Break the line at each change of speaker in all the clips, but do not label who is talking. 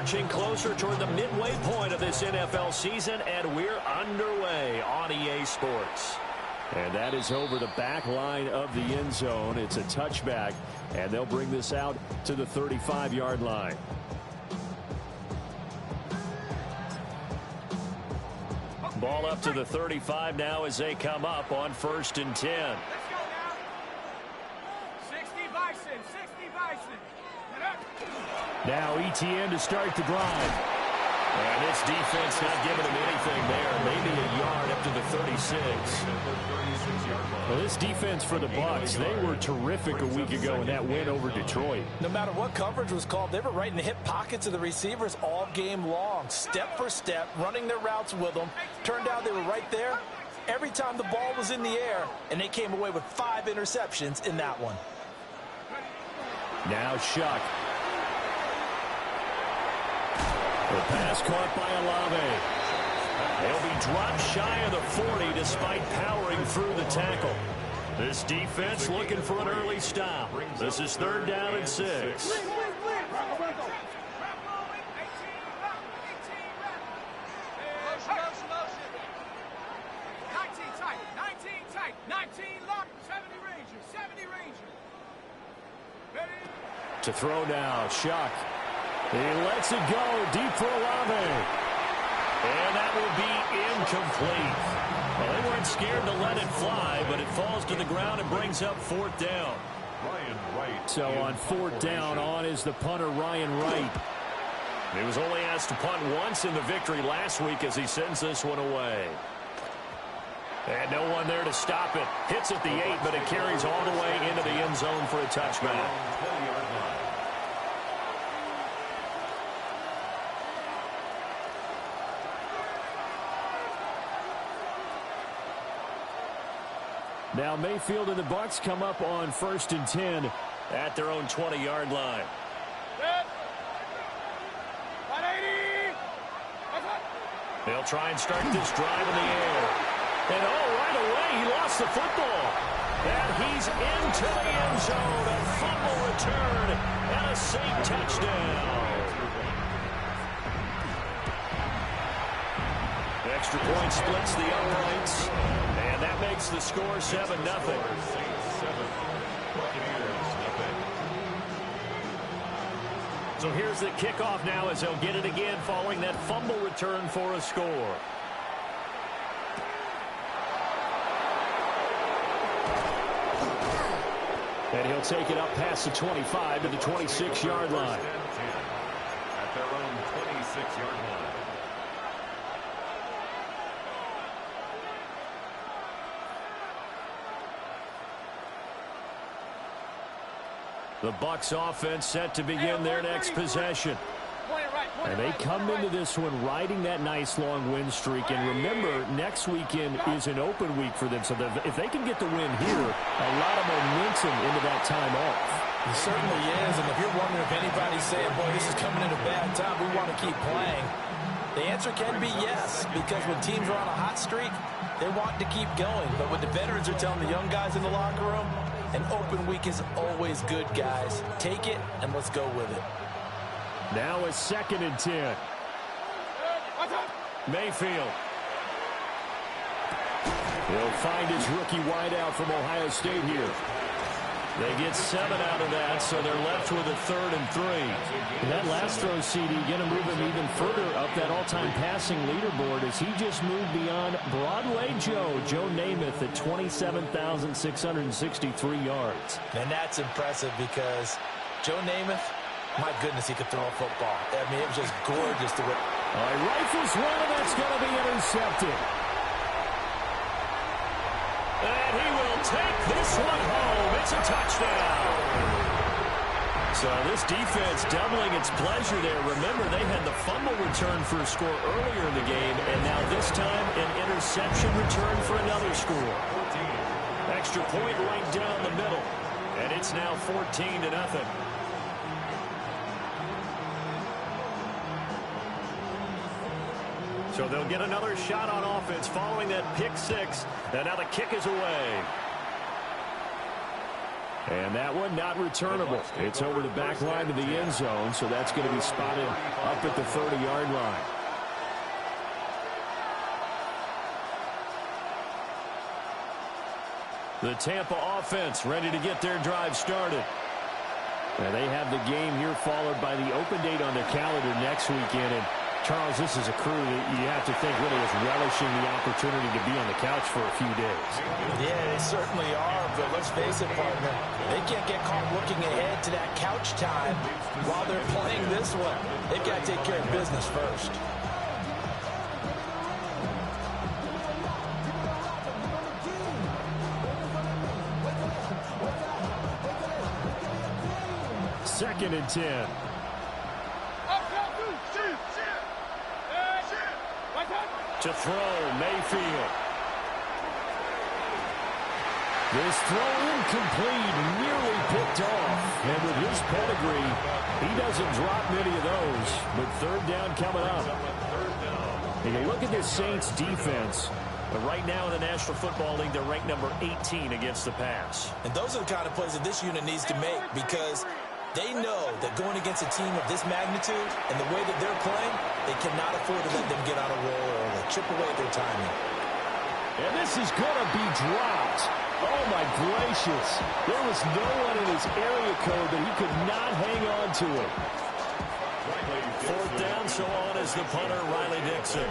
marching closer toward the midway point of this NFL season, and we're underway on EA Sports. And that is over the back line of the end zone. It's a touchback, and they'll bring this out to the 35-yard line. Ball up to the 35 now as they come up on 1st and 10.
Let's go now. 60 Bison, 60 Bison.
Now ETN to start the drive. And this defense not giving him anything there. Maybe a yard up to the 36. Well, this defense for the Bucs, they were terrific a week ago in that win over Detroit.
No matter what coverage was called, they were right in the hip pockets of the receivers all game long, step for step, running their routes with them. Turned out they were right there every time the ball was in the air, and they came away with 5 interceptions in that one.
Now Shuck. The pass caught by Olave. They'll be dropped shy of the 40 despite powering through the tackle. This defense looking for an early stop. This is 3rd down and 6. To throw now, Shuck. He lets it go deep for Olave. And that will be incomplete. Well, they weren't scared to let it fly, but it falls to the ground and brings up 4th down.
Ryan Wright.
So on 4th down, on is the punter, Ryan Wright. He was only asked to punt once in the victory last week as he sends this one away. And no one there to stop it. Hits at the 8, but it carries all the way into the end zone for a touchback. Now Mayfield and the Bucs come up on 1st and 10 at their own 20-yard line. They'll try and start this drive in the air. And right away he lost the football. And he's into the end zone. A fumble return and a safe touchdown. Extra point splits the uprights. And that makes the score 7-0. So here's the kickoff now as they'll get it again following that fumble return for a score. And he'll take it up past the 25 to the 26-yard line.
At their own 26-yard line.
The Bucs offense set to begin their next possession. And they come into this one riding that nice long win streak. And remember, next weekend is an open week for them. So if they can get the win here, a lot of momentum into that time off.
It certainly is. And if you're wondering if anybody's saying, boy, this is coming at a bad time, we want to keep playing, the answer can be yes. Because when teams are on a hot streak, they want to keep going. But what the veterans are telling the young guys in the locker room, an open week is always good, guys. Take it, and let's go with it.
Now a 2nd and 10. Mayfield. He'll find his rookie wideout from Ohio State here. They get 7 out of that, so they're left with a 3rd and 3. And that last throw, CD, going to move him even further up that all-time passing leaderboard as he just moved beyond Broadway Joe Namath at 27,663 yards.
And that's impressive because Joe Namath, my goodness, he could throw a football. I mean, it was just gorgeous to win.
Rifles one, and that's going to be intercepted. And he will take this one home. It's a touchdown. So this defense doubling its pleasure there. Remember, they had the fumble return for a score earlier in the game, and now this time an interception return for another score. Extra point right down the middle, and it's now 14-0. So they'll get another shot on offense following that pick 6. And now the kick is away. And that one not returnable. It's over the back line to the end zone, so that's going to be spotted up at the 30-yard line. The Tampa offense ready to get their drive started. And they have the game here followed by the open date on their calendar next weekend. And Charles, this is a crew that you have to think really is relishing the opportunity to be on the couch for a few days.
Yeah, they certainly are, but let's face it, partner. They can't get caught looking ahead to that couch time while they're playing this one. They've got to take care of business first.
Second and 10. To throw, Mayfield. This throw incomplete, nearly picked off. And with his pedigree, he doesn't drop many of those. But third down coming up. And you look at this Saints defense. But right now in the National Football League, they're ranked number 18 against the pass.
And those are the kind of plays that this unit needs to make, because they know that going against a team of this magnitude and the way that they're playing, they cannot afford to let them get on a roll or chip away at their timing.
And this is going to be dropped. Oh, my gracious. There was no one in his area code that he could not hang on to it. Fourth down, so on is the punter, Riley Dixon.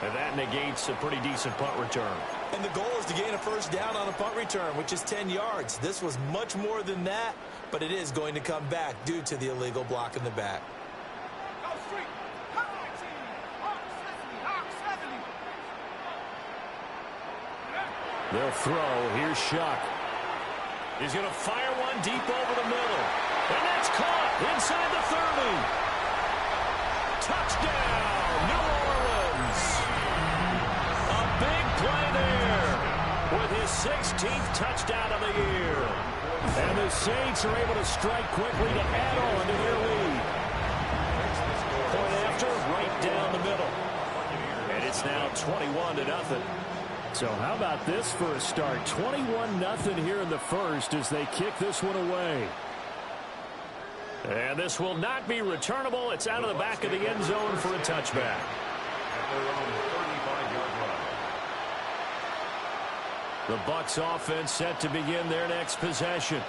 And that negates a pretty decent punt return.
And the goal is to gain a first down on a punt return, which is 10 yards. This was much more than that, but it is going to come back due to the illegal block in the back.
They'll throw. Here's Shuck. He's going to fire one deep over the middle. And that's caught inside the 30. Touchdown, New Orleans. A big play there with his 16th touchdown of the year. And the Saints are able to strike quickly to add on to their lead. Point after, right down the middle. And it's now 21-0. So how about this for a start? 21-0 here in the first as they kick this one away. And this will not be returnable. It's out of the back of the end zone for a touchback. The Bucs offense set to begin their next possession.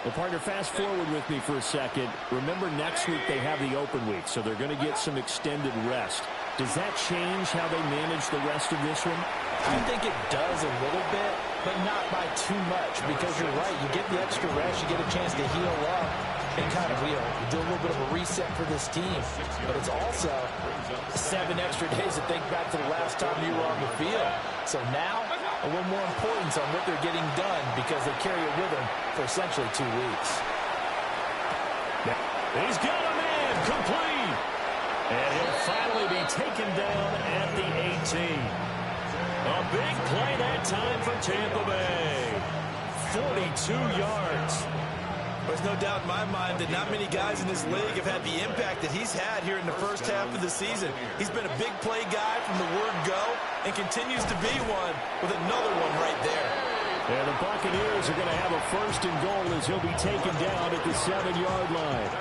Well, partner, fast forward with me for a second. Remember, next week they have the open week, so they're going to get some extended rest. Does that change how they manage the rest of this one?
I think it does a little bit, but not by too much, because you're right. You get the extra rest. You get a chance to heal up and kind of, do a little bit of a reset for this team. But it's also 7 extra days to think back to the last time you were on the field. So now, a little more importance on what they're getting done, because they carry it with them for essentially 2 weeks.
He's got a man complete. And he'll finally be taken down at the 18. A big play that time for Tampa Bay. 42 yards.
There's no doubt in my mind that not many guys in this league have had the impact that he's had here in the first half of the season. He's been a big play guy from the word go and continues to be one with another one right there.
And the Buccaneers are going to have a first and goal as he'll be taken down at the 7-yard line.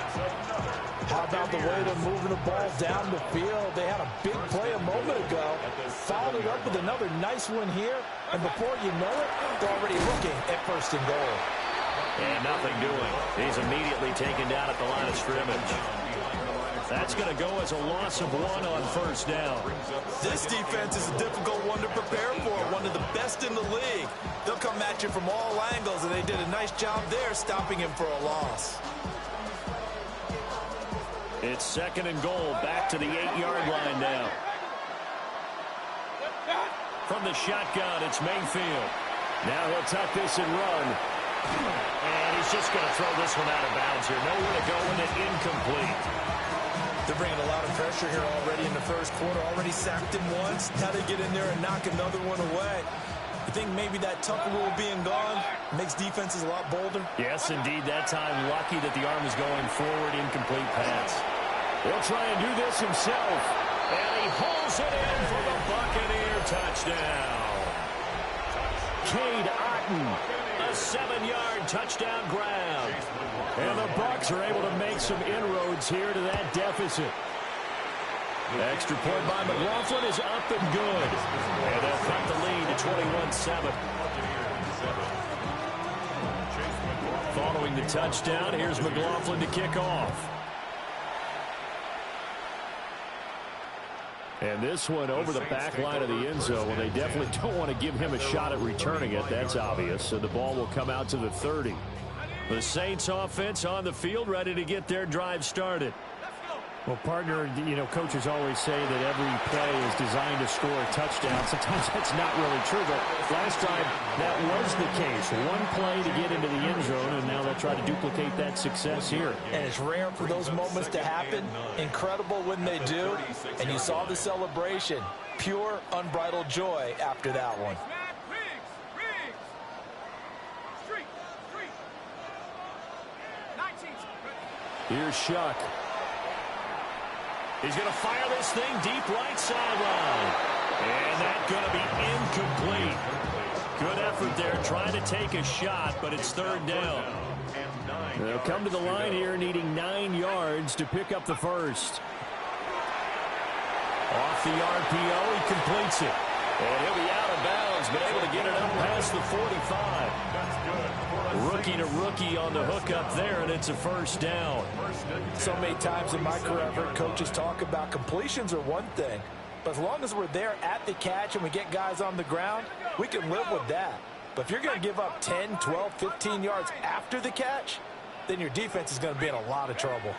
How about the way they're moving the ball down the field? They had a big play a moment ago, followed it up with another nice one here, and before you know it, they're already looking at first and goal.
And nothing doing. He's immediately taken down at the line of scrimmage. That's going to go as a loss of 1 on first down.
This defense is a difficult one to prepare for, one of the best in the league. They'll come at you from all angles, and they did a nice job there stopping him for a loss.
It's second and goal, back to the 8-yard line now. From the shotgun, it's Mayfield. Now he'll tuck this and run. And he's just going to throw this one out of bounds here. Nowhere to go with it, incomplete.
They're bringing a lot of pressure here already in the first quarter. Already sacked him once. Now they get in there and knock another one away. The think maybe that tuck rule being gone makes defenses a lot bolder?
Yes, indeed. That time, lucky that the arm is going forward. Incomplete pass. He'll try and do this himself. And he hauls it in for the Buccaneer touchdown. Cade Otton, a 7-yard touchdown grab. And the Bucs are able to make some inroads here to that deficit. Extra point by McLaughlin is up and good. And they'll cut the lead to 21-7. Following the touchdown, here's McLaughlin to kick off. And this one over the back line of the end zone. Well, they definitely don't want to give him a shot at returning it. That's obvious. So the ball will come out to the 30. The Saints offense on the field, ready to get their drive started. Well, partner, you know, coaches always say that every play is designed to score a touchdown. Sometimes that's not really true, but last time that was the case. One play to get into the end zone, and now they'll try to duplicate that success here.
And it's rare for those moments to happen. Incredible when they do. And you saw the celebration. Pure, unbridled joy after that one.
Here's Shuck. He's going to fire this thing deep right sideline. And that's going to be incomplete. Good effort there trying to take a shot, but it's third down. They'll come to the line here needing 9 yards to pick up the first. Off the RPO, he completes it. And he'll be out of bounds, but able to get it up past the 45. Rookie to rookie on the hook up there, and it's a first down.
So many times in my career, I've heard coaches talk about completions are one thing, but as long as we're there at the catch and we get guys on the ground, we can live with that. But if you're going to give up 10, 12, 15 yards after the catch, then your defense is going to be in a lot of trouble.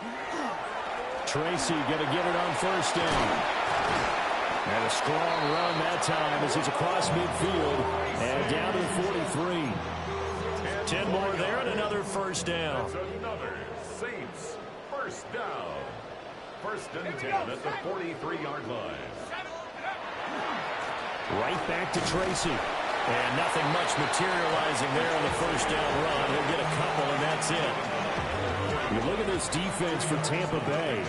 Tracy going to get it on first down. And a strong run that time as he's across midfield and down to the 43. 10 more there and another first down.
Another Saints first down. First and 10 at the 43-yard line.
Right back to Tracy. And nothing much materializing there on the first down run. He'll get a couple, and that's it. You look at this defense for Tampa Bay.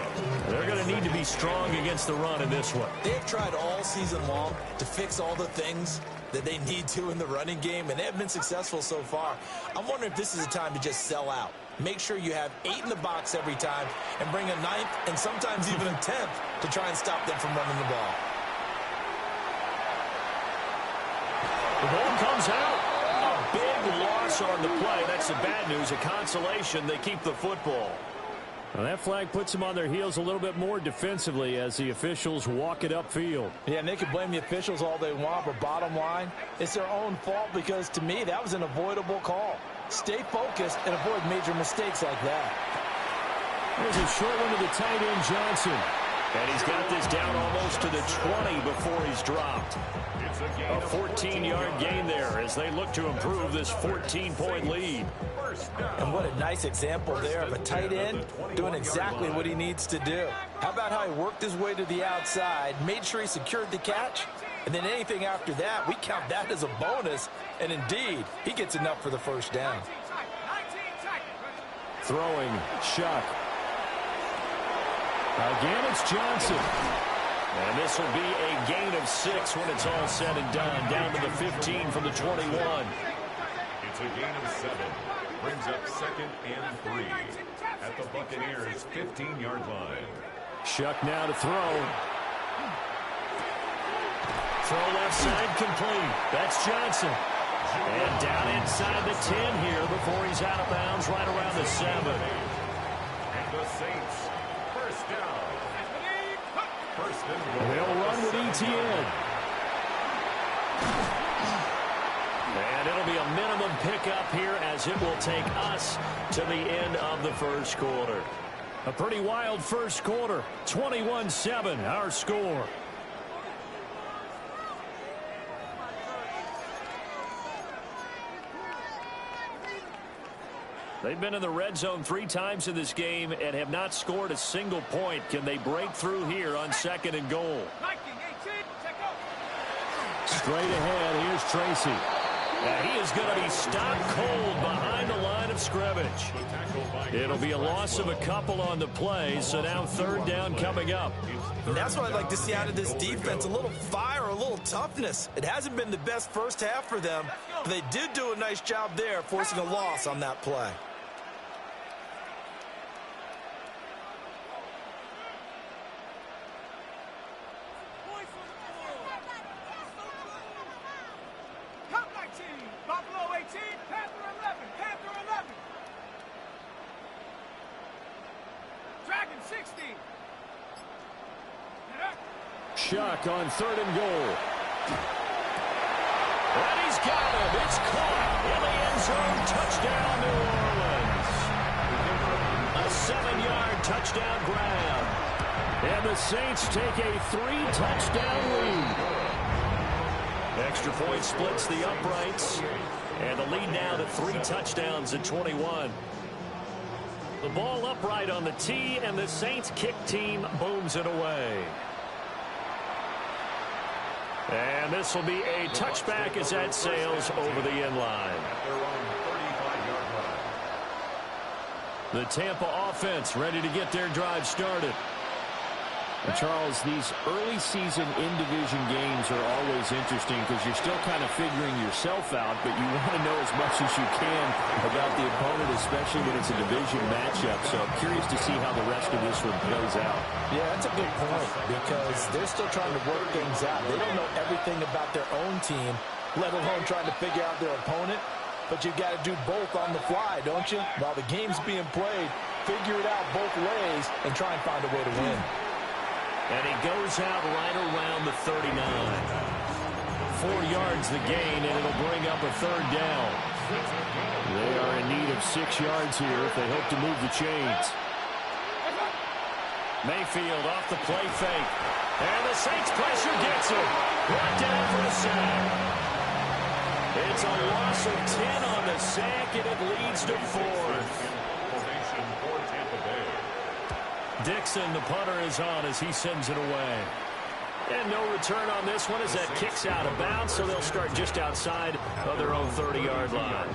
They're going to need to be strong against the run in this one.
They've tried all season long to fix all the things that they need to in the running game, and they have been successful so far. I'm wondering if this is a time to just sell out. Make sure you have 8 in the box every time and bring a 9th and sometimes even a 10th to try and stop them from running the ball.
The ball comes out. A big loss on the play. That's the bad news. A consolation, they keep the football. Well, that flag puts them on their heels a little bit more defensively as the officials walk it upfield.
Yeah, and they can blame the officials all they want, but bottom line, it's their own fault because, to me, that was an avoidable call. Stay focused and avoid major mistakes like that.
There's a short one to the tight end, Johnson. And he's got this down almost to the 20 before he's dropped. A 14-yard gain there as they look to improve this 14-point lead.
And what a nice example there of a tight end doing exactly what he needs to do. How about how he worked his way to the outside, made sure he secured the catch, and then anything after that, we count that as a bonus. And indeed, he gets enough for the first down.
Throwing, Shuck. Again, it's Johnson. And this will be a gain of 6 when it's all said and done. Down to the 15 from the 21.
It's a gain of 7. Brings up 2nd and 3 at the Buccaneers' 15-yard line.
Shuck now to throw. Throw left side complete. That's Johnson. And down inside the 10 here before he's out of bounds right around the 7.
And the Saints first down. First and goal.
They'll run with ETN. And it'll be a minimum pickup here as it will take us to the end of the first quarter. A pretty wild first quarter. 21-7, our score. They've been in the red zone 3 times in this game and have not scored a single point. Can they break through here on 2nd and goal? Straight ahead, here's Tracy. And he is going to be stopped cold behind the line of scrimmage. It'll be a loss of a couple on the play, so now third down coming up.
And that's what I'd like to see out of this defense, a little fire, a little toughness. It hasn't been the best first half for them, but they did do a nice job there, forcing a loss on that play.
Shuck on third and goal. And he's got him. It's caught in the end zone. Touchdown, New Orleans. A 7-yard touchdown grab. And the Saints take a 3-touchdown lead. Extra point splits the uprights. And the lead now to 3 touchdowns at 21. The ball upright on the tee, and the Saints kick team booms it away. And this will be a touchback as that sails over the end line. The Tampa offense ready to get their drive started.
And Charles, these early season in-division games are always interesting because you're still kind of figuring yourself out, but you want to know as much as you can about the opponent, especially when it's a division matchup. So I'm curious to see how the rest of this one plays out.
Yeah, that's a good point because they're still trying to work things out. They don't know everything about their own team, let alone trying to figure out their opponent. But you've got to do both on the fly, don't you? While the game's being played, figure it out both ways and try and find a way to win.
And he goes out right around the 39. 4 yards the gain, and it'll bring up a third down. They are in need of 6 yards here if they hope to move the chains. Mayfield off the play fake. And the Saints pressure gets him. Brought down for a sack. It's a loss of 10 on the sack, and it leads to 4th. Dixon, the punter, is on as he sends it away. And no return on this one as that kicks out of bounds, so they'll start just outside of their own 30-yard line.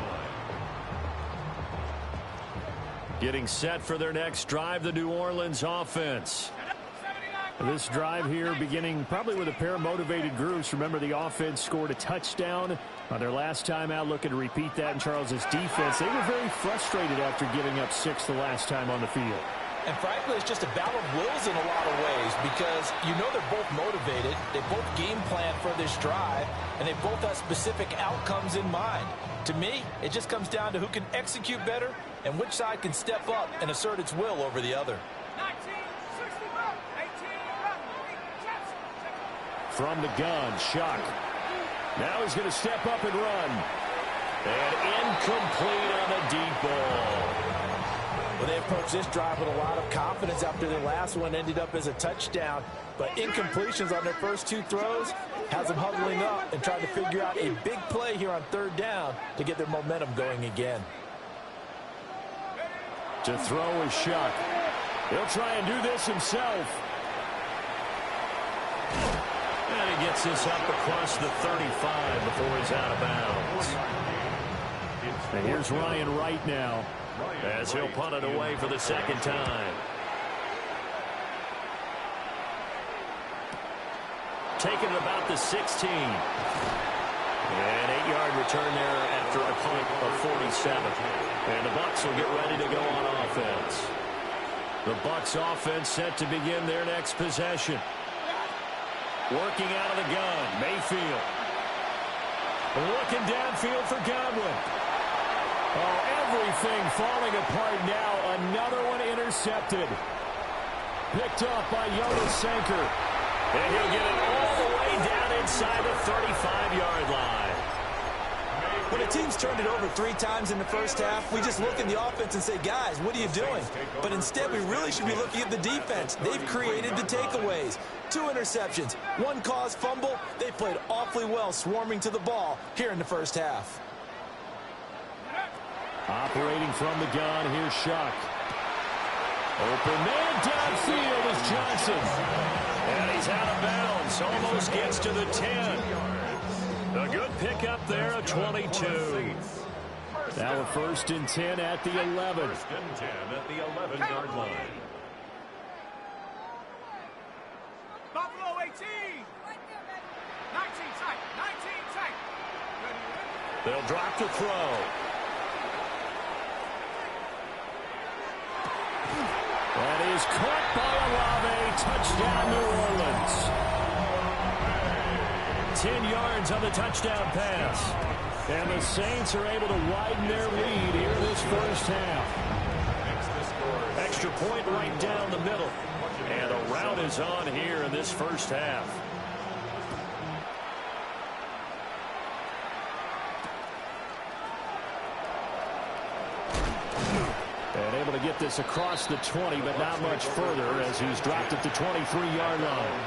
Getting set for their next drive, the New Orleans offense. This drive here beginning probably with a pair of motivated groups. Remember, the offense scored a touchdown on their last time out. Looking to repeat that in Charles's defense. They were very frustrated after giving up 6 the last time on the field.
And frankly, it's just a battle of wills in a lot of ways because you know they're both motivated. They both game plan for this drive, and they both have specific outcomes in mind. To me, it just comes down to who can execute better and which side can step up and assert its will over the other.
From the gun, Shuck. Now he's going to step up and run. And incomplete on the deep ball.
Well, they approached this drive with a lot of confidence after their last one ended up as a touchdown. But incompletions on their first 2 throws has them huddling up and trying to figure out a big play here on third down to get their momentum going again.
To throw is Shuck. He'll try and do this himself. And he gets this up across the 35 before he's out of bounds. And here's Ryan Wright now, as he'll punt it away for the second time. Taking it about the 16. An 8-yard return there after a punt of 47. And the Bucs will get ready to go on offense. The Bucs offense set to begin their next possession. Working out of the gun, Mayfield. Looking downfield for Godwin. Oh, everything falling apart now. Another one intercepted. Picked up by Jonas Sanker. And he'll get it all the way down inside the 35-yard line.
When a team's turned it over 3 times in the first half, we just look at the offense and say, guys, what are you doing? But instead, we really should be looking at the defense. They've created the takeaways. 2 interceptions, 1 caused fumble. They played awfully well swarming to the ball here in the first half.
Operating from the gun, here's Shuck. Open man downfield is Johnson. And he's out of bounds. Almost gets to the 10. A good pickup there, a 22. Now a 1st and 10 at the 11.
1st and 10 at the 11-yard line.
Buffalo 18. 19 tight. 19 tight.
They'll drop to throw. That is caught by Olave. Touchdown, New Orleans. 10 yards on the touchdown pass. And the Saints are able to widen their lead here this first half. Extra point right down the middle. And a rout is on here in this first half. And able to get this across the 20, but not much further as he's dropped at the 23-yard line.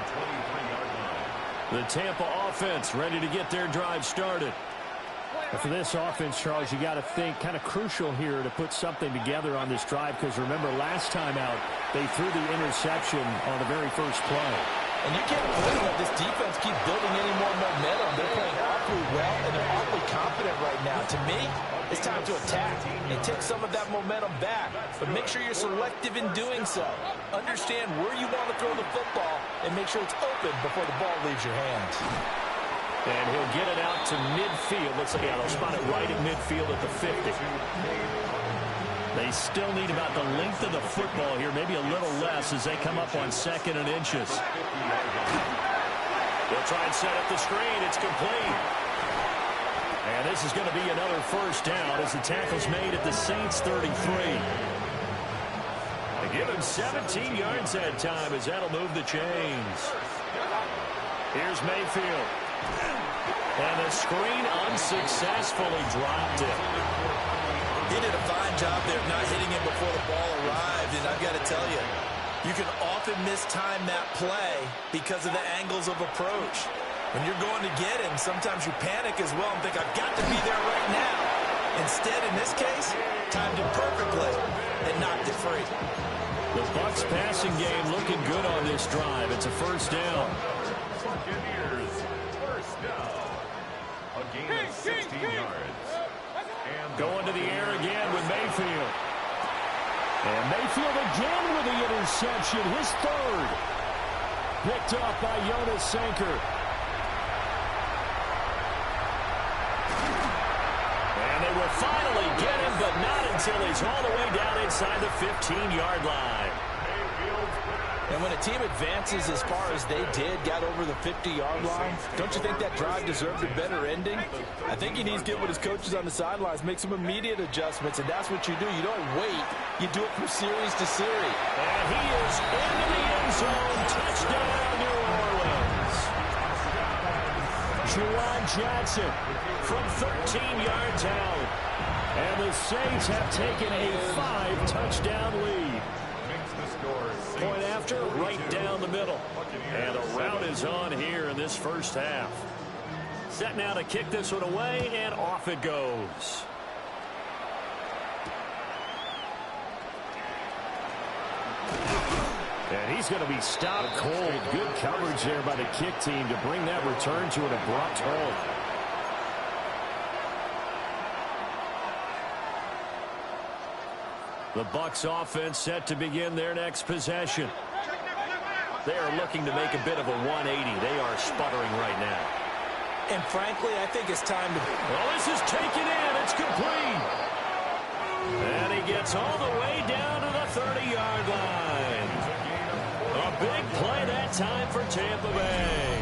The Tampa offense ready to get their drive started. For this offense, Charles, you got to think kind of crucial here to put something together on this drive, because remember last time out they threw the interception on the very first play.
And you can't afford to let this defense keep building any more momentum. They're playing awfully well, and they're awfully confident right now. To me, it's time to attack and take some of that momentum back. But make sure you're selective in doing so. Understand where you want to throw the football and make sure it's open before the ball leaves your hands.
And he'll get it out to midfield. Looks like they'll spot it right at midfield at the 50. They still need about the length of the football here, maybe a little less as they come up on 2nd and inches. They'll try and set up the screen. It's complete. And this is going to be another first down as the tackle's made at the Saints' 33. They give him 17 yards that time as that'll move the chains. Here's Mayfield. And the screen unsuccessfully dropped it.
He did a fine job there of not hitting him before the ball arrived, and I've got to tell you, you can often mistime that play because of the angles of approach. When you're going to get him, sometimes you panic as well and think, I've got to be there right now. Instead, in this case, timed it perfectly and knocked it free.
The Bucs passing game looking good on this drive. It's a first down.
Buccaneers, first down. A gain of 16 yards.
Going to the air again with Mayfield. And Mayfield again with the interception, his 3rd. Picked up by Jonas Sanker. And they will finally get him, but not until he's all the way down inside the 15-yard line.
And when a team advances as far as they did, got over the 50-yard line, don't you think that drive deserved a better ending? I think he needs to get with his coaches on the sidelines, make some immediate adjustments, and that's what you do. You don't wait. You do it from series to series.
And he is into the end zone. Touchdown, New Orleans. Juwan Johnson from 13 yards out. And the Saints have taken a 5-touchdown lead. Point after, right down the middle. And a rout is on here in this first half. Set now to kick this one away, and off it goes. And he's going to be stopped cold. Good coverage there by the kick team to bring that return to an abrupt halt. The Bucs offense set to begin their next possession. They are looking to make a bit of a 180. They are sputtering right now.
And frankly, I think it's time to...
Well, this is taken in. It's complete. And he gets all the way down to the 30-yard line. A big play that time for Tampa Bay.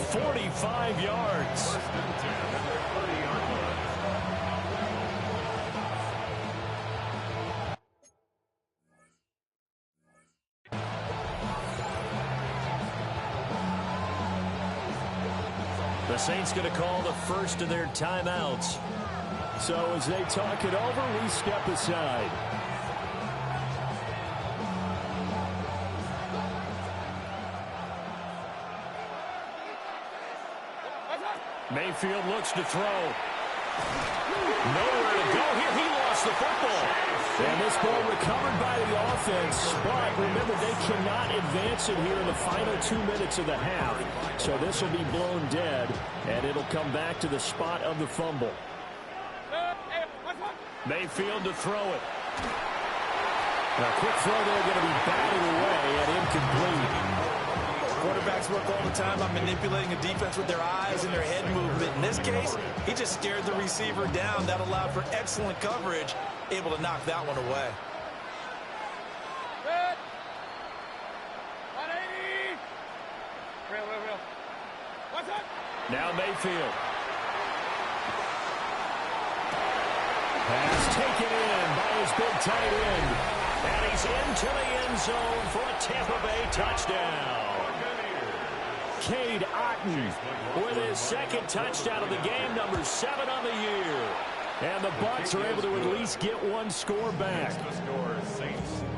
45 yards. The Saints going to call the first of their timeouts. So as they talk it over, we step aside. Mayfield looks to throw. Nowhere to go here. He lost the football.
And this ball recovered by the offense. But remember, they cannot advance it here in the final 2 minutes of the half. So this will be blown dead, and it'll come back to the spot of the fumble. Mayfield to throw it. A quick throw there, going to be batted away and incomplete.
Quarterbacks work all the time on manipulating a defense with their eyes and their head movement. In this case, he just stared the receiver down. That allowed for excellent coverage, able to knock that one away.
Good. 180. Real. What's up?
Now Mayfield. Pass taken in by his big tight end.
And he's into the end zone for a Tampa Bay touchdown. Cade Otton with his second touchdown of the game, number 7 on the year.
And the Bucs are able to at least get one score back.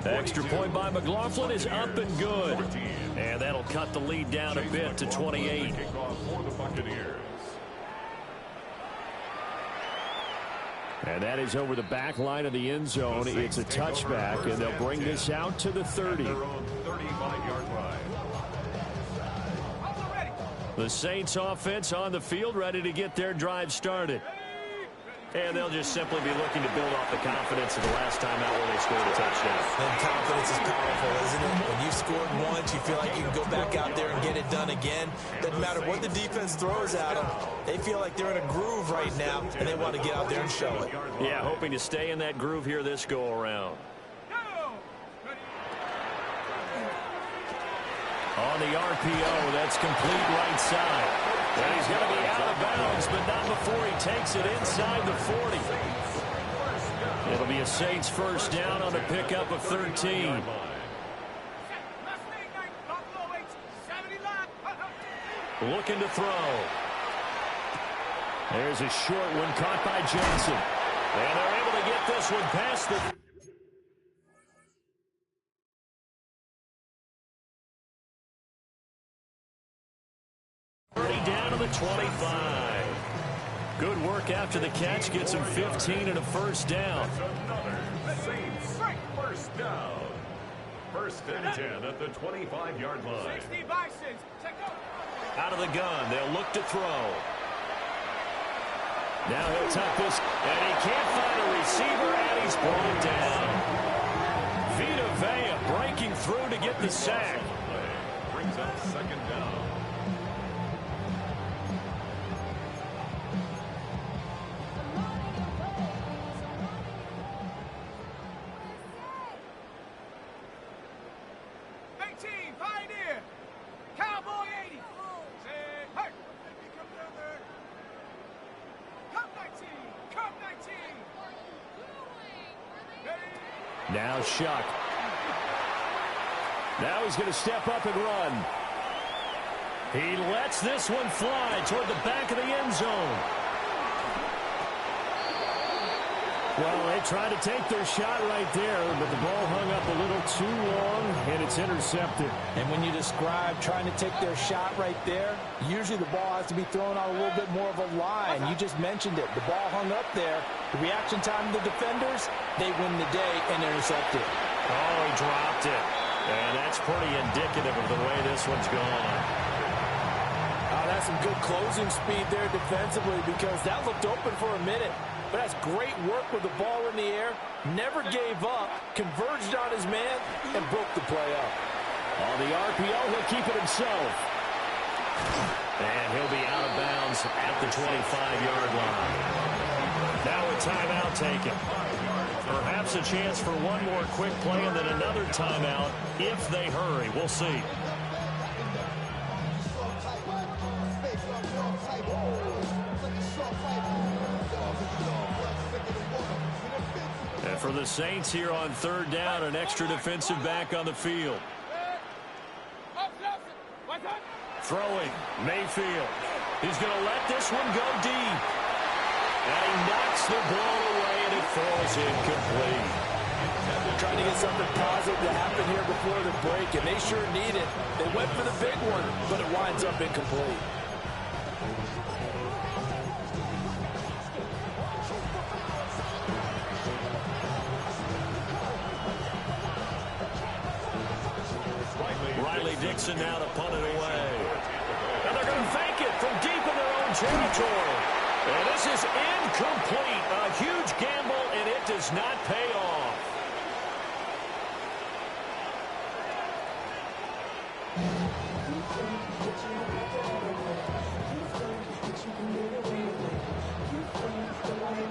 Extra point by McLaughlin is up and good. And that'll cut the lead down a bit to 28.
And that is over the back line of the end zone. It's a touchback, and they'll bring this out to the 30.
The Saints offense on the field, ready to get their drive started. And they'll just simply be looking to build off the confidence of the last time out where they scored a touchdown.
And confidence is powerful, isn't it? When you scored once, you feel like you can go back out there and get it done again. Doesn't matter what the defense throws at them. They feel like they're in a groove right now, and they want to get out there and show it.
Yeah, hoping to stay in that groove here this go-around. On the RPO, that's complete right side. And he's going to be out of bounds, but not before he takes it inside the 40. It'll be a Saints first down on a pickup of 13. Looking to throw.
There's a short one caught by Johnson.
And they're able to get this one past the... down to the 25. Good work after the catch. Gets him 15 and a first down.
First down. First and 10 at the 25-yard line.
60 Bisons.
Out of the gun. They'll look to throw.
Now he'll tuck this.
And he can't find a receiver, and he's brought down. Vita Vea breaking through to get the sack.
Brings up second down.
Pioneer. Cowboy 80. Hey. Cup 19. Cup 19.
Now Shuck. Now he's going to step up and run.
He lets this one fly toward the back of the end zone.
Well, they tried to take their shot right there, but the ball hung up a little too long, and it's intercepted.
And when you describe trying to take their shot right there, usually the ball has to be thrown on a little bit more of a line. You just mentioned it. The ball hung up there. The reaction time of the defenders, they win the day and intercept it.
Oh, he dropped it. And that's pretty indicative of the way this one's gone.
That's some good closing speed there defensively, because that looked open for a minute. But that's great work with the ball in the air. Never gave up, converged on his man, and broke the play up.
On the RPO, he'll keep it himself.
And he'll be out of bounds at the 25-yard line. Now a timeout taken. Perhaps a chance for one more quick play and then another timeout if they hurry. We'll see. And for the Saints here on third down, an extra defensive back on the field. Throwing, Mayfield. He's going to let this one go deep. And he knocks the ball away, and it falls incomplete.
They're trying to get something positive to happen here before the break, and they sure need it. They went for the big one, but it winds up incomplete.
points, and now to punt it away. And they're going to fake it from deep in their own territory. And this is incomplete. A huge gamble, and it does not pay off.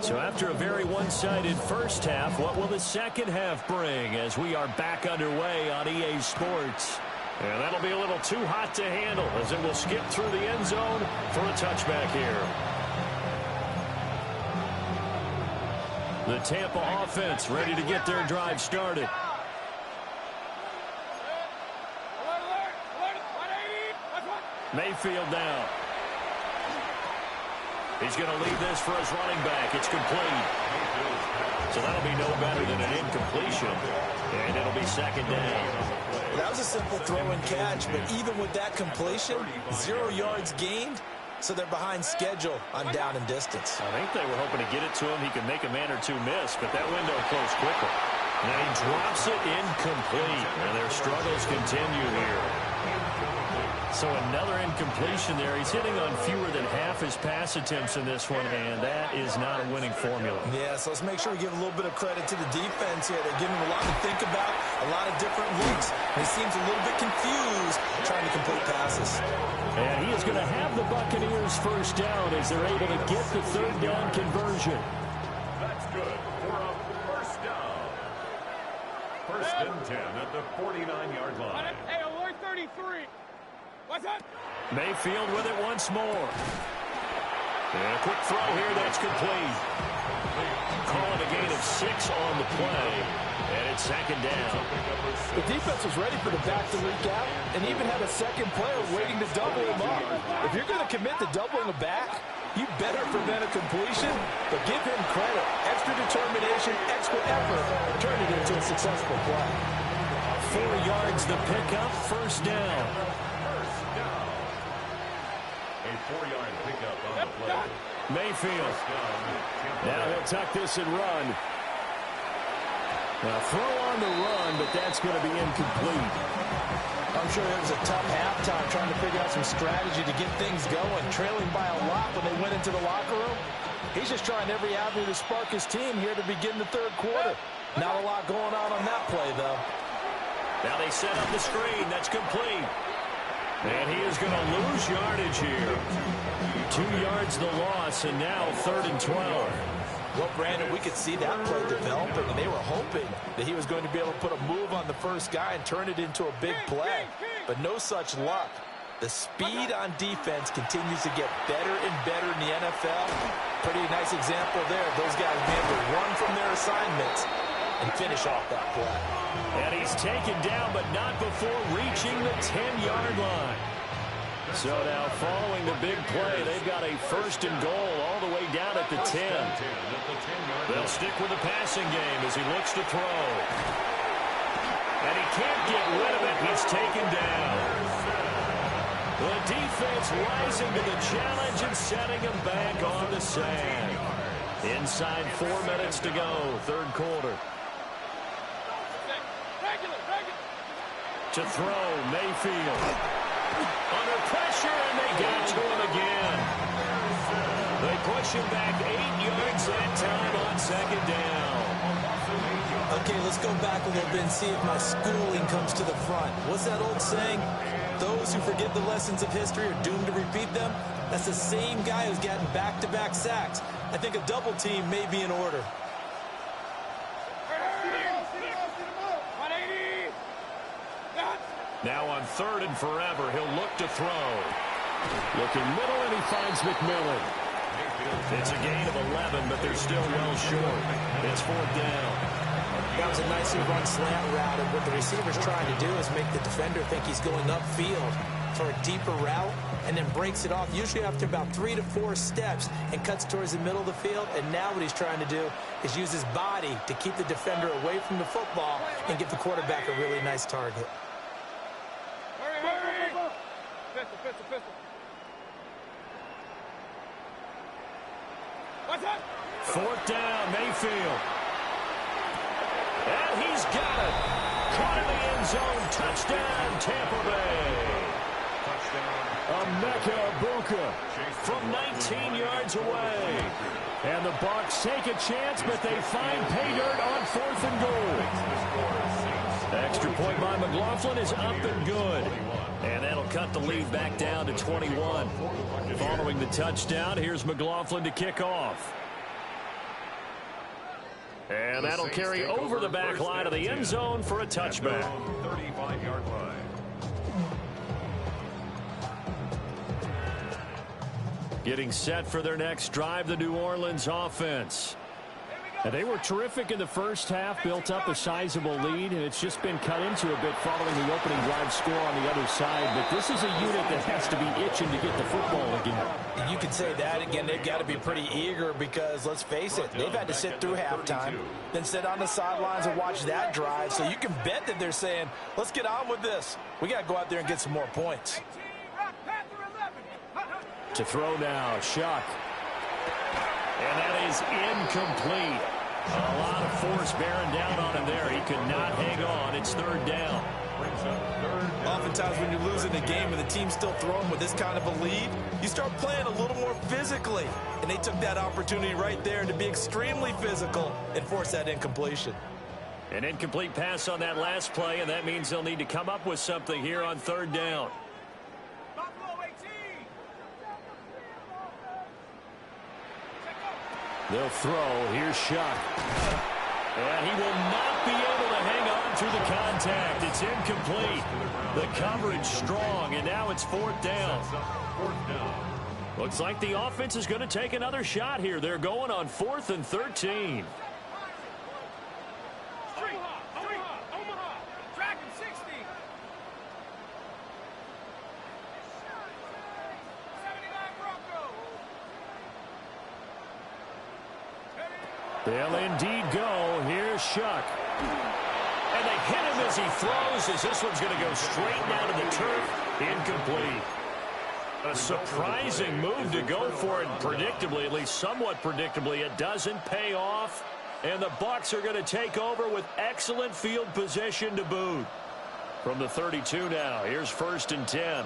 So after a very one-sided first half, what will the second half bring as we are back underway on EA Sports? And that'll be a little too hot to handle as it will skip through the end zone for a touchback here. The Tampa offense ready to get their drive started. Mayfield now. He's going to leave this for his running back. It's complete. So that'll be no better than an incompletion. And it'll be second down.
That was a simple throw and catch, but even with that completion, 0 yards gained, so they're behind schedule on down and distance.
I think they were hoping to get it to him. He could make a man or two miss, but that window closed quickly. Now he drops it incomplete, and their struggles continue here. So another incompletion there. He's hitting on fewer than half his pass attempts in this one, and that is not a winning formula.
Yeah, so let's make sure we give a little bit of credit to the defense here. They're giving him a lot to think about, a lot of different looks. And he seems a little bit confused trying to complete passes.
And he is going to have the Buccaneers first down as they're able to get the third down conversion.
That's good for a first down. First and 10 at the 49-yard line.
Hey, alert 33. What's that?
Mayfield with it once more. And a quick throw here, that's complete. Calling a gain of 6 on the play. And it's second down.
The defense was ready for the back to leak out and even had a second player waiting to double him up. If you're going to commit to doubling a back, you better prevent a completion, but give him credit. Extra determination, extra effort, turn it into a successful play.
4 yards the pickup, first down.
A 4-yard pickup on the play.
Mayfield. Now he'll tuck this and run. Now throw on the run, but that's going to be incomplete.
I'm sure it was a tough halftime trying to figure out some strategy to get things going. Trailing by a lot when they went into the locker room. He's just trying every avenue to spark his team here to begin the third quarter. Not a lot going on that play, though.
Now they set up the screen. That's complete. And he is going to lose yardage here. 2 yards the loss, and now 3rd and 12.
Well, Brandon, we could see that play developing, and they were hoping that he was going to be able to put a move on the first guy and turn it into a big play. But no such luck. The speed on defense continues to get better and better in the NFL. Pretty nice example there. Those guys being able to run from their assignments and finish off that play.
And he's taken down, but not before reaching the 10-yard line. So now following the big play, they've got a 1st and goal all the way down at the 10. They'll stick with the passing game as he looks to throw. And he can't get rid of it. He's taken down. The defense rising to the challenge and setting him back on the sand. Inside 4 minutes to go, third quarter. To throw, Mayfield. Under pressure, and they get to him again. They push him back 8 yards that time on second down.
Okay, let's go back a little bit and see if my schooling comes to the front. What's that old saying? Those who forget the lessons of history are doomed to repeat them. That's the same guy who's gotten back-to-back sacks. I think a double team may be in order.
Now on 3rd and forever, he'll look to throw. Looking middle, and he finds McMillan. It's a gain of 11, but they're still well short. It's 4th down.
That was a nicely run slant route, and what the receiver's trying to do is make the defender think he's going upfield for a deeper route, and then breaks it off, usually after about 3 to 4 steps, and cuts towards the middle of the field. And now what he's trying to do is use his body to keep the defender away from the football and give the quarterback a really nice target.
Pistol. What's that?
4th down, Mayfield. And he's got it. Caught in the end zone. Touchdown, Tampa Bay. Emeka Buka from 19 yards away. And the Bucs take a chance, but they find pay dirt on 4th and goal. Extra point by McLaughlin is up and good. And that'll cut the lead back down to 21. Following the touchdown, here's McLaughlin to kick off. And that'll carry over the back line of the end zone for a touchback.
35-yard line.
Getting set for their next drive, the New Orleans offense.
And they were terrific in the first half, built up a sizable lead, and it's just been cut into a bit following the opening drive score on the other side. But this is a unit that has to be itching to get the football again.
You could say that again. They've got to be pretty eager because, let's face it, they've had to sit through halftime, then sit on the sidelines and watch that drive. So you can bet that they're saying, let's get on with this. We got to go out there and get some more points.
To throw now, Shuck. And that is incomplete. A lot of force bearing down on him there. He could not hang on. It's 3rd down.
Oftentimes when you're losing a game and the team's still throwing with this kind of a lead, you start playing a little more physically. And they took that opportunity right there to be extremely physical and force that incompletion.
An incomplete pass on that last play, and that means they'll need to come up with something here on 3rd down. They'll throw. Here's Shuck. And he will not be able to hang on through the contact. It's incomplete. The coverage strong, and now it's 4th down. Looks like the offense is going to take another shot here. They're going on 4th and 13. They'll indeed go. Here's Shuck. And they hit him as he throws, as this one's going to go straight down to the turf. Incomplete. A surprising move to go for it, predictably, at least somewhat predictably. It doesn't pay off, and the Bucs are going to take over with excellent field position to boot. From the 32 now, here's 1st and 10.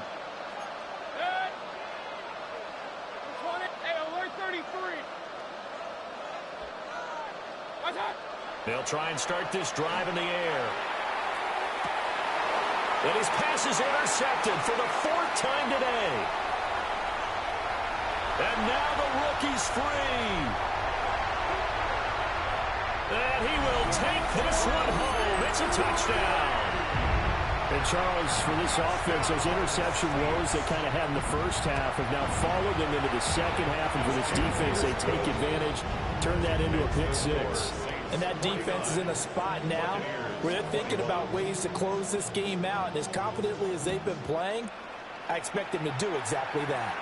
They'll try and start this drive in the air. And his pass is intercepted for the 4th time today. And now the rookie's free. And he will take this one home. It's a touchdown.
And Charles, for this offense, those interception woes they kind of had in the first half have now followed them into the second half. And for this defense, they take advantage, turn that into a pick 6.
And that defense is in a spot now where they're thinking about ways to close this game out. And as confidently as they've been playing, I expect them to do exactly that.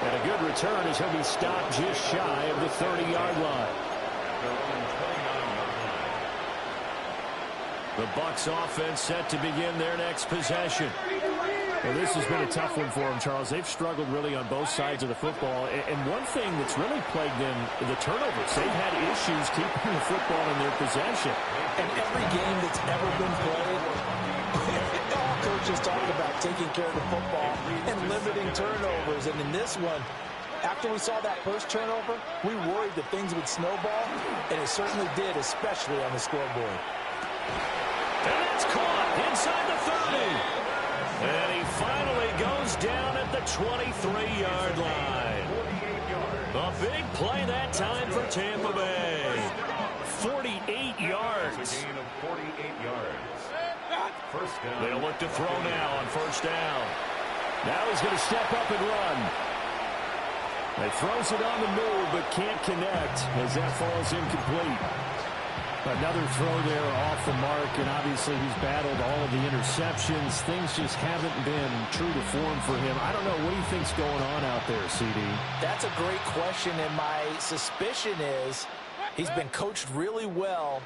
And a good return as he'll be stopped just shy of the 30-yard line.
The Bucs offense set to begin their next possession.
Well, this has been a tough one for them, Charles. They've struggled really on both sides of the football. And one thing that's really plagued them, the turnovers. They've had issues keeping the football in their possession.
And every game that's ever been played, all coaches talk about taking care of the football and limiting turnovers. And in this one, after we saw that first turnover, we worried that things would snowball, and it certainly did, especially on the scoreboard.
And it's caught inside the 30. And he finally goes down at the 23-yard line. A big play that time for Tampa Bay. 48 yards. They'll look to throw now on 1st down.
Now he's going to step up and run. He throws it on the move, but can't connect as that falls incomplete. Another throw there off the mark, and obviously he's battled all of the interceptions. Things just haven't been true to form for him. I don't know. What do you think's going on out there, CD?
That's a great question, and my suspicion is he's been coached really well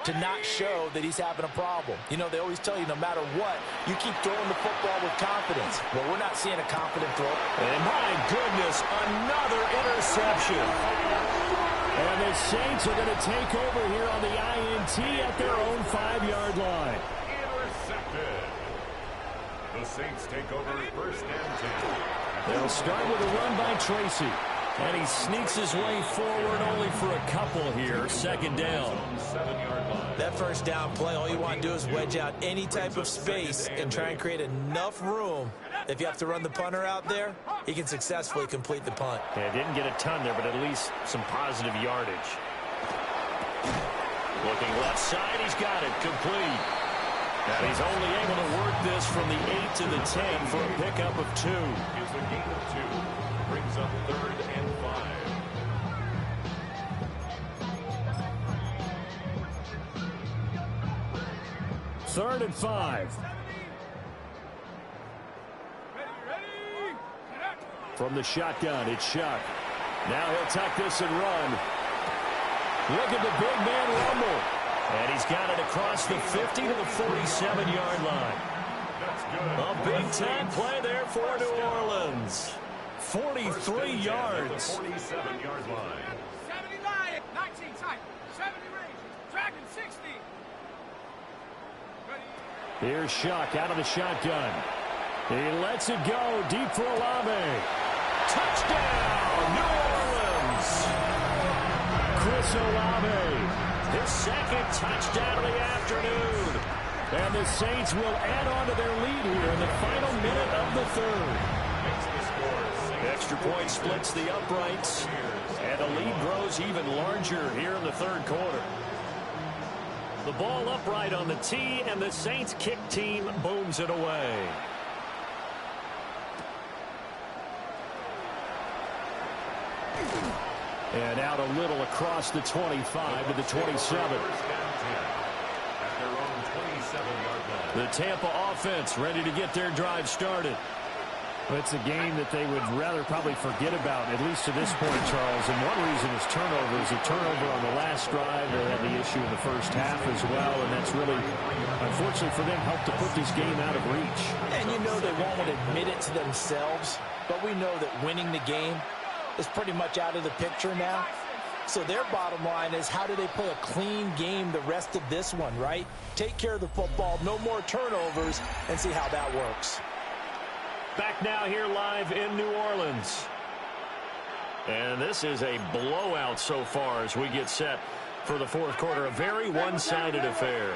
to not show that he's having a problem. You know, they always tell you no matter what, you keep throwing the football with confidence. Well, we're not seeing a confident throw.
And my goodness, another interception.
And the Saints are going to take over here on the INT at their own 5-yard line.
Intercepted. The Saints take over first and 10.
They'll start with a run by Tracy.
And he sneaks his way forward only for a couple here. Second down.
7-yard line.
That first down play, all you want to do is wedge out any type of space and try and create enough room. If you have to run the punter out there, he can successfully complete the punt.
Yeah, didn't get a ton there, but at least some positive yardage. Looking left side, he's got it. Complete. And he's only able to work this from the 8 to the 10 for a pickup of 2.
Gives a gain of 2. Brings up 3rd and 5.
3rd and 5. From the shotgun, it's Shuck. Now he'll tuck this and run. Look at the big man rumble.
And he's got it across the 50 to the 47-yard line.
That's good.
A big-time play there for New Orleans. 43 yards.
47-yard line.
79, 19 tight, 70 range, dragon 60.
Here's Shuck out of the shotgun. He lets it go deep for Olave.
Touchdown, New Orleans.
Chris Olave.
His second touchdown of the afternoon.
And the Saints will add on to their lead here in the final minute of the 3rd.
Makes the score.
Extra point splits the uprights. And the lead grows even larger here in the 3rd quarter. The ball upright on the tee, and the Saints kick team booms it away.
And out a little across the 25 to the 27.
First down 10 at their own 27-yard line.
The Tampa offense ready to get their drive started.
Well, it's a game that they would rather probably forget about, at least to this point, Charles. And one reason is turnovers. A turnover on the last drive. They had the issue in the first half as well, and that's really, unfortunately for them, helped to put this game out of reach.
And you know they won't admit it to themselves, but we know that winning the game is pretty much out of the picture now. So their bottom line is, how do they play a clean game the rest of this one, right? Take care of the football, no more turnovers, and see how that works.
Back now here live in New Orleans. And this is a blowout so far as we get set for the 4th quarter. A very one-sided affair.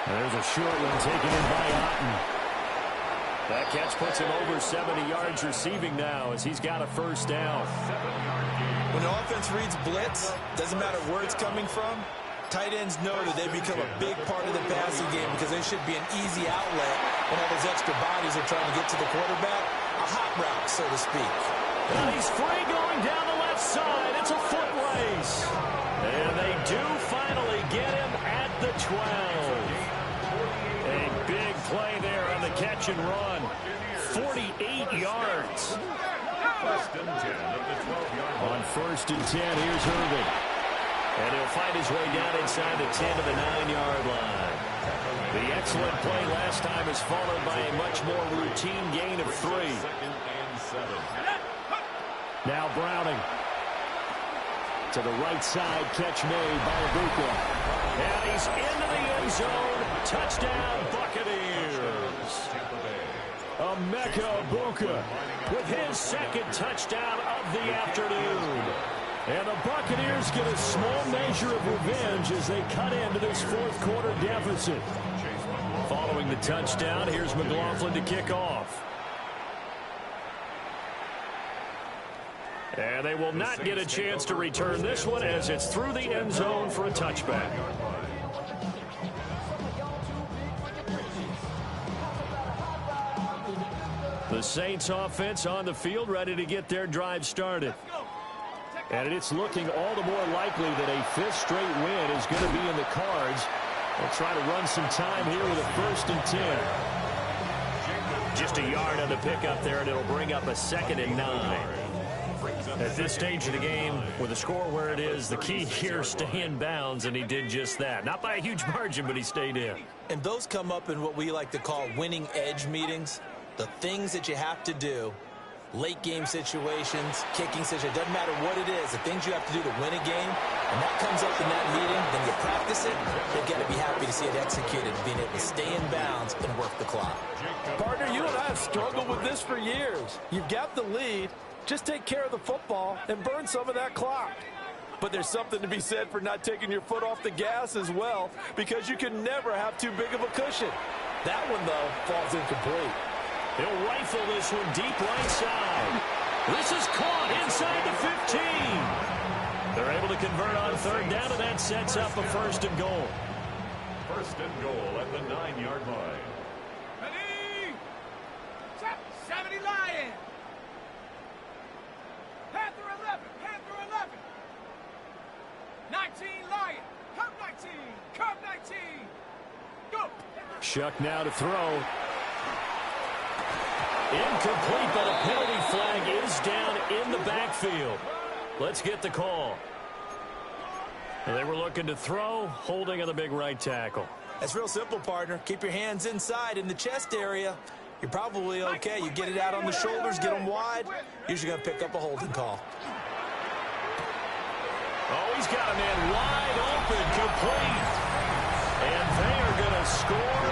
There's a short one taken in by Otten.
That catch puts him over 70 yards receiving now as he's got a first down.
When the offense reads blitz, doesn't matter where it's coming from, tight ends know that they become a big part of the passing game because they should be an easy outlet when all those extra bodies are trying to get to the quarterback. A hot route, so to speak.
And he's free going down the left side. It's a foot race. And they do finally get him at the 12. A big play there on the catch and run. 48 yards.
First and 10 of the 12-yard line.
On 1st and 10, here's Irving.
And he'll find his way down inside the 10 to the 9-yard line. The excellent play last time is followed by a much more routine gain of 3.
2nd and 7.
Now Browning. To the right side, catch made by Ibuka.
And he's into the end zone. Touchdown, Buccaneers.
Tampa Bay.
Emeka Ibuka
With his second touchdown of the afternoon.
And the Buccaneers get a small measure of revenge as they cut into this 4th quarter deficit.
Following the touchdown, here's McLaughlin to kick off. And they will not get a chance to return this one as it's through the end zone for a touchback. The Saints offense on the field ready to get their drive started.
And it's looking all the more likely that a 5th straight win is going to be in the cards. They'll try to run some time here with a 1st and 10.
Just a yard on the pickup there, and it'll bring up a 2nd and 9. At this stage of the game, with the score where it is, the key here, stay in bounds, and he did just that. Not by a huge margin, but he stayed in.
And those come up in what we like to call winning edge meetings. The things that you have to do late game situations, kicking situations. It doesn't matter what it is. The things you have to do to win a game, and that comes up in that meeting, then you practice it. They've got to be happy to see it executed, being able to stay in bounds and work the clock.
Partner, you and I have struggled with this for years. You've got the lead. Just take care of the football and burn some of that clock. But there's something to be said for not taking your foot off the gas as well, because you can never have too big of a cushion. That one, though, falls incomplete.
He'll rifle this one deep right side. This is caught inside the 15. They're able to convert on third down, and that sets up a first and goal.
First and goal at the 9-yard line.
Ready? Set. 70 Lion. Panther 11. Panther 11. 19 Lion. Curve 19. Curve 19. Go.
Shuck now to throw. Incomplete, but a penalty flag is down in the backfield. Let's get the call. They were looking to throw, holding on the big right tackle.
That's real simple, partner. Keep your hands inside in the chest area. You're probably okay. You get it out on the shoulders, get them wide. Usually going to pick up a holding call.
Oh, he's got a man wide open, complete. And they are going to score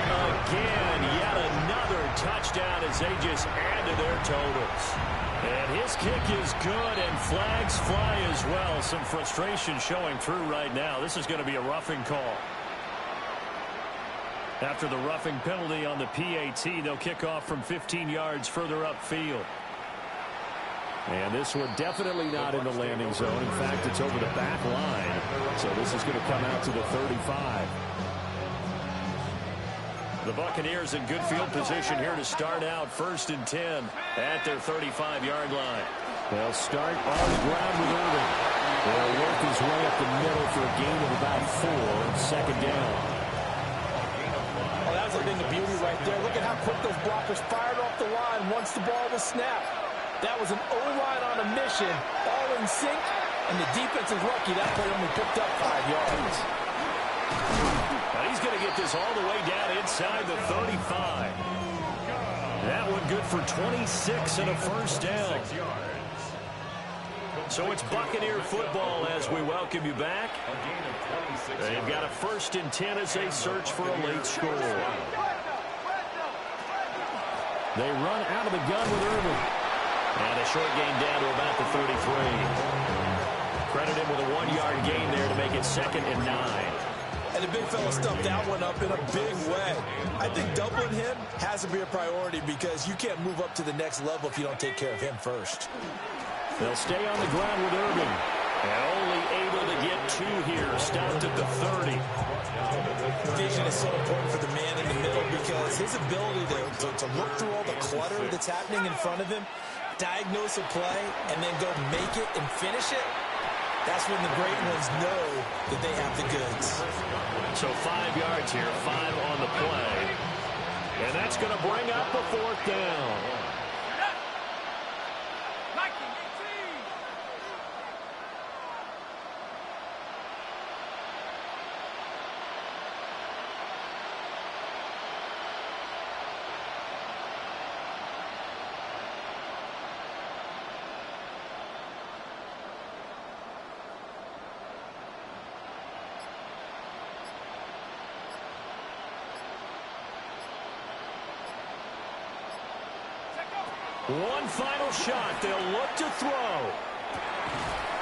again. Yet another touchdown as they just add to their totals. And his kick is good, and flags fly as well. Some frustration showing through right now. This is going to be a roughing call. After the roughing penalty on the PAT, they'll kick off from 15 yards further upfield. And this one definitely not in the landing zone. In fact, it's over the back line. So this is going to come out to the 35. The Buccaneers in good field position here to start out 1st and 10 at their 35-yard line. They'll start on the ground with Irving. They'll work his way up the middle for a gain of about 4, second down.
Oh, that was a thing of beauty right there. Look at how quick those blockers fired off the line once the ball was snapped. That was an O-line on a mission, all in sync, and the defense is lucky that play only picked up 5 yards.
Now he's going to get this all the way down inside the 35. That one good for 26 and a first down. So it's Buccaneer football as we welcome you back. They've got a 1st and 10 as they search for a late score. They run out of the gun with Irving. And a short gain down to about the 33. Credit him with a 1-yard gain there to make it 2nd and 9.
And the big fella stuffed that one up in a big way. I think doubling him has to be a priority because you can't move up to the next level if you don't take care of him first.
They'll stay on the ground with Irving. And only able to get 2 here. Stopped at the 30.
Vision is so important for the man in the middle because his ability to look through all the clutter that's happening in front of him, diagnose a play, and then go make it and finish it, that's when the great ones know that they have the goods.
So 5 yards here, 5 on the play. And that's going to bring up the 4th down. One final shot. They'll look to throw.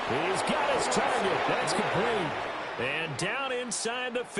He's got his target. That's complete. And down inside the 50.